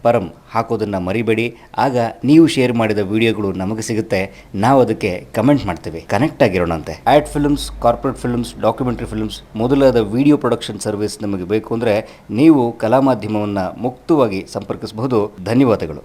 #ಪರಂ ಹಾಕೋದನ್ನು ಮರಿಬೇಡಿ. ಆಗ ನೀವು ಶೇರ್ ಮಾಡಿದ ವಿಡಿಯೋಗಳು ನಮಗೆ ಸಿಗುತ್ತೆ, ನಾವು ಅದಕ್ಕೆ ಕಮೆಂಟ್ ಮಾಡ್ತೇವೆ. ಕನೆಕ್ಟ್ ಆಗಿರೋಣಂತೆ. Ad films, corporate films, documentary films ಮೊದಲಾದ ವಿಡಿಯೋ ಪ್ರೊಡಕ್ಷನ್ ಸರ್ವಿಸ್ ನಮಗೆ ಬೇಕು ಅಂದರೆ ನೀವು ಕಲಾ ಮಾಧ್ಯಮವನ್ನು ಮುಕ್ತವಾಗಿ ಸಂಪರ್ಕಿಸಬಹುದು. ಧನ್ಯವಾದಗಳು.